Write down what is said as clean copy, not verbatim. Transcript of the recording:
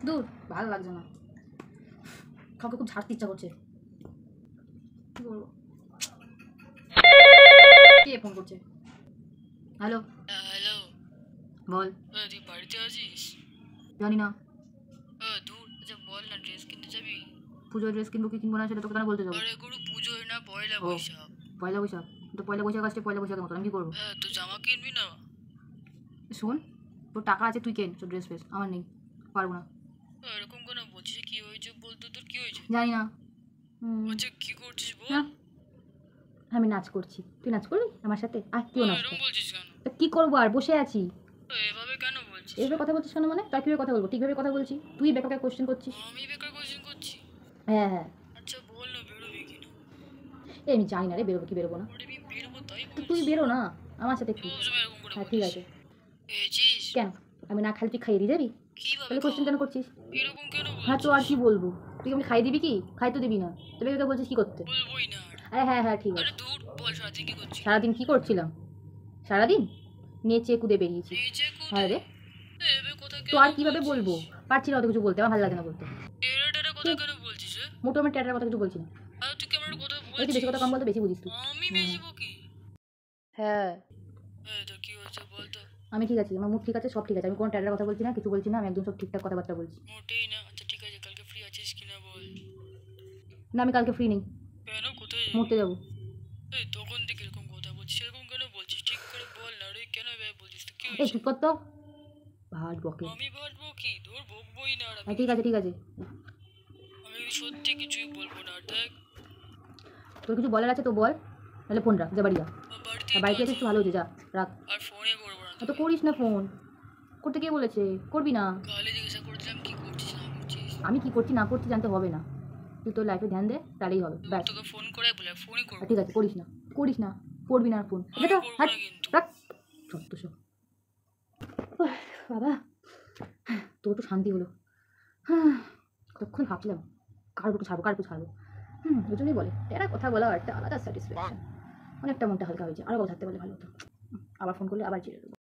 দূর, ভালো লাগছে না। কাউকে খুব ঝাড়তে ইচ্ছা করছে। কি বলবো? কে ফোন করছে? হ্যালো। হ্যালো, বল। তুই বাড়িতে আছিস? জানি না। দূর, আচ্ছা বল না, ড্রেস কিনতে যাবি? পুজোর ড্রেস কিনবো কি কিনবো না সেটা তোকে কেন বলতে যাবো? আরে গুরু, পুজোয় না, পয়লা ও বৈশাখ। পয়লা বৈশাখ? তো পয়লা বৈশাখ আসছে, পয়লা বৈশাখের মতো আমি কি করবো? তো জামা কিনবি না? শোন, তোর টাকা আছে তুই কেন তোর ড্রেস ফ্রেস, আমার নেই, পারবো না। এরকম কেন বলছিস? কি হয়েছে বলতো, তোর কি হয়েছে? জানি না। আচ্ছা কি করছিস বল? না, আমি নাচ করছি। তুই নাচ করবি আমার সাথে? আর কেউ নাচ এরকম বলছিস কেন? তা কি করবো, আর বসে আছি। এভাবে কেন বলছিস? এইভাবে কথা বলছিস কেন? মানে তাই কীভাবে কথা বলবো? ঠিকভাবে কথা বলছি, তুই বেকার কোশ্চেন করছিস। আমি বেকার কোশ্চেন করছি? হ্যাঁ হ্যাঁ। আচ্ছা বল না, বেরোবি কিনা? আমি জানি না রে, বেরোবো কি বেরোবো না। ওরে আমি বেরোবো তাই তো বলছি। তুই বেরো না আমার সাথে একটু। সবসময় এরকম করে হ্যাঁ ঠিক বলিস। আছে। পেয়েছিস? কেন? আমি না খালি তুই খাইয়ে দিয়ে যাবি? কিভাবে তাহলে কোশ্চেন কেন করছিস? এরকম কেন হ্যাঁ তো আর বলছিস? কি বলবো? তুই আমাকে খাই দিবি কি? খাই তো দিবি না, তবে তোকে বলছিস কি করতে? বলবোই না আর। আরে হ্যাঁ হ্যাঁ ঠিক আরে আছে। দূর, বল সারাদিন কি করছিস? সারাদিন কি করছিলাম? সারাদিন নেচে কুদে বেরিয়েছি। নিচে হ্যাঁ রে। এভাবে কথা তো কেন আর কিভাবে বলছিস? বলবো? পারছি না অত কিছু বলতে, আমার ভালো লাগে না বলতে। টেরা টেরা কথা কেন বলছিস? মোটামুটি ট্যাটার কথা কিছু বলছি না। আর তুই কেমন কথা একটু বেশি কথা বলছিস? কম বলতে বেশি বুঝিস তুই। আমি বেশি বকি? হ্যাঁ তো কি হয়েছে বল তো? আমি ঠিক আছি, আমার মুড ঠিক আছে, সব ঠিক আছে, আমি কোনো ট্যাটার কথা বলছি না, কিছু বলছি না, আমি একদম সব ঠিকঠাক কথাবার্তা বলছি। মোটেই না। আচ্ছা ঠিক আছে, কালকে ফ্রি আছিস কিনা বল? না আমি কালকে ফ্রি নেই, কেন, কোথায় মুড়তে যাবি? যাবো। তখন থেকে এরকম কথা বলছিস, এরকম কেন বলছিস? ঠিক করে বল না রে, কেন এভাবে বলছিস? তো কি এই হয়েছে? চুপ কর তো, ভাট বকে। আমি বাঁচবো কি? তোর বকবই না আর আমি। হ্যাঁ ঠিক আছে ঠিক আছে। আমি সত্যি কিছুই বলবো না আর, দেখ। তোর কিছু বলার আছে তো বল, তাহলে ফোন রাখ, যা বাড়ি যা। বাড়িতে আর বাড়িতে আছিস তো ভালো হচ্ছে, যা রাখ। আর ফোনে করবো না তো করিস না ফোন, করতে কে বলেছে? করবি না। কালে জিজ্ঞাসা করছিলাম কি করছিস না করছিস। আমি কি করছি না করছি জানতে হবে না, তুই তোর লাইফে ধ্যান দে, তাহলেই হবে ব্যাস। তোকে ফোন করে বলে ফোনই করবো। ঠিক আছে করিস না, করিস না, করবি না আর ফোন। আমি এটা করবো হাট, না কিন্তু। রাখ। সত্য সব বাবা, তোর তো শান্তি হলো। হ্যাঁ, কতক্ষণ ভাবছিলাম কার বুকে ছাড়বো, কার বুকে ছাড়বো। ওই জন্যই বলে এরা কথা বলা একটা আলাদা স্যাটিসফ্যাকশন। অনেকটা মনটা হালকা হয়েছে, আরও কথা থাকতে পারলে ভালো হতো। আবার ফোন করলে আবার চিড়ে দেবো।